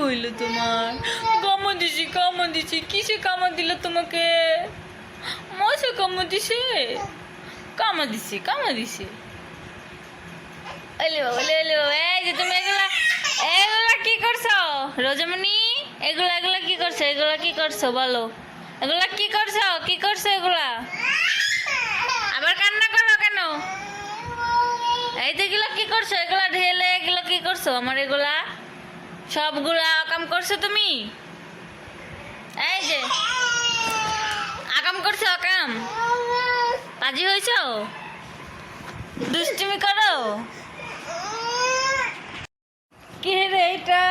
হইল তোমার? কামড় দিছি কিসে কামড় দিল তোমাকে? মশা কামড় দিছে? কামড় দিছে এই যে তুমি এগুলা কি করছো রোজামণি? এগুলা কি করছো বলো? এগুলা কি করছো এগুলা? আবার কান্না করো কেন? এই তো এগুলা কি করছো? এগুলা ঢেলে এগুলো কি করছো? আমার এগুলা সবগুলা আকাম করছো তুমি? এই যে আকাম করছো, আকাম পাজি হয়েছ, দুষ্টুমি করো। কে রে এটা?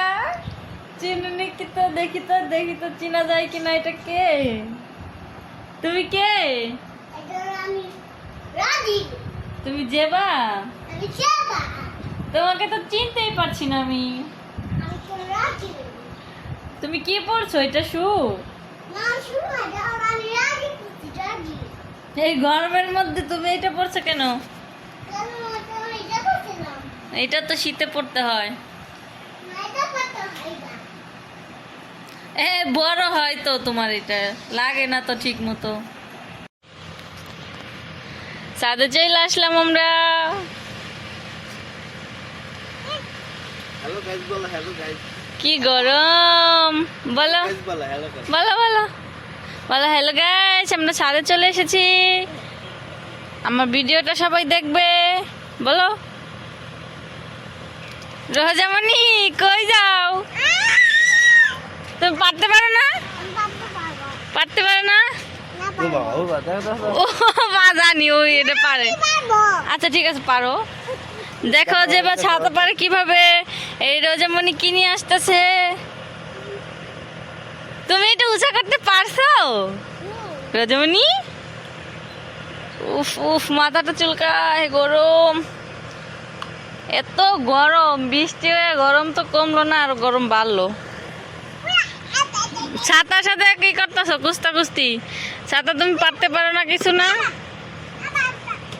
চিনি কি তো? দেখি তো চিনা যায় কিনা। এটা কে? তুমি কে? তুমি জেবা? তোমাকে তো চিনতেই পারছি না আমি। তুমি কি পড়ছো? এটা শু? এই গরমের মধ্যে তুমি এটা পড়ছো কেন? এটা তো শীতে পড়তে হয়। বড় হয় তো তোমার, এটা লাগে না তো ঠিক মতো। সাদে চলে আসলাম আমরা। হ্যালো গাইস বলো, হ্যালো গাইস। কি গরম বলো, বলো হ্যালো গাইস। বলো হ্যালো গাইস। আমরা ছাদে চলে এসেছি, আমার ভিডিওটা সবাই দেখবে। বলো রোজামণি কই যাও? তুমি পারতে পারো না? ও মা জানি ওই এটা পারে। আচ্ছা ঠিক আছে, পারো। দেখো যে বা ছাতা পারে কিভাবে। এই রোজামণি কি নিয়ে আসতেছে। তুমি এটা উঁচা করতে পারছো রোজামণি? উফ মাথাটা চুলকায়, গরম, এত গরম। বৃষ্টি হয়ে গরম তো কমলো না, আর গরম বাড়লো। ছাতার সাথে কি করতেছো? কুস্তি। ছাতা তুমি পারতে পারো না কিছু না?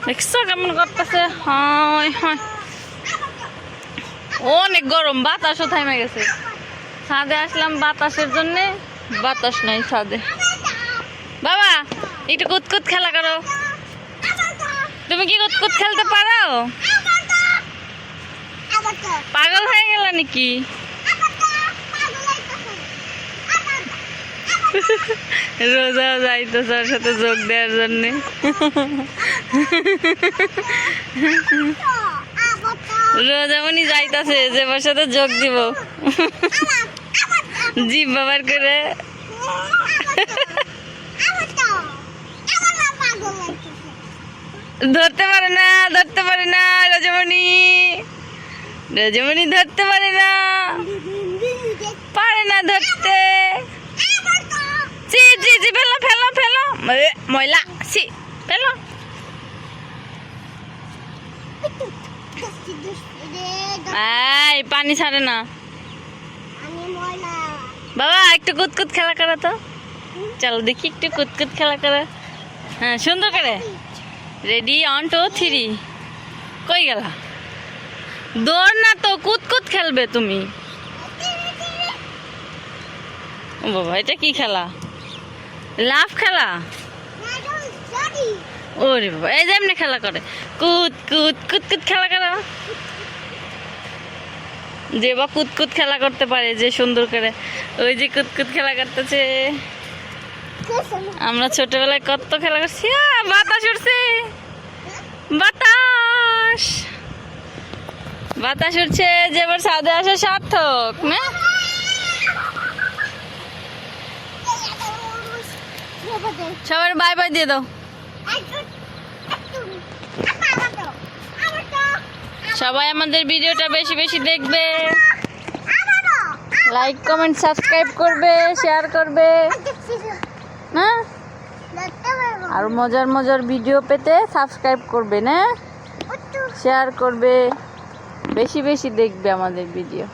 দেখছো কেমন করতেছে? হয় অনেক গরম, বাতাসও থেমে গেছে। ছাদে আসলাম বাতাসের জন্যে, বাতাস নাই ছাদে। বাবা একটু কুতকুত খেলা করো। তুমি কি কুতকুত খেলতে পারো? পাগল হয়ে গেল নাকি? রোজা যাইতো ওর সাথে যোগ দেওয়ার জন্য। রোজামণি যাইতাছে যে ওর সাথে যোগ দিব, জিভ বাবার করে। ধরতে পারে না রোজামণি ধরতে পারে না ধরতে। জি ফেলো ময়লা, ফেলো। পানি ছাড়ে না বাবা। একটু কুতকুত খেলা করা তো, চলো দেখি একটু কুতকুত খেলা করা। হ্যাঁ সুন্দর করে। রেডি 1 2 3। কই গেলা? দৌড় না তো, কুতকুত খেলবে তুমি। ও বাবা, এটা কি খেলা? লাফ খেলা? ওরে বাবা, এই যে এমনি খেলা করে, কুত খেলা করে। যে বা কুতকুত খেলা করতে পারে যে সুন্দর করে, ওই যে কুতকুত খেলা করতেছে। আমরা ছোটবেলায় কত খেলা করছি। বাতাস উঠছে, বাতাস উঠছে, যে এবার ছাদে আসা সার্থক না? সবার বাই বাই দিয়ে দাও। সবাই আমাদের ভিডিওটা বেশি বেশি দেখবে, লাইক কমেন্ট সাবস্ক্রাইব করবে, শেয়ার করবে না? আর মজার ভিডিও পেতে সাবস্ক্রাইব করবে না, শেয়ার করবে, বেশি বেশি দেখবে আমাদের ভিডিও।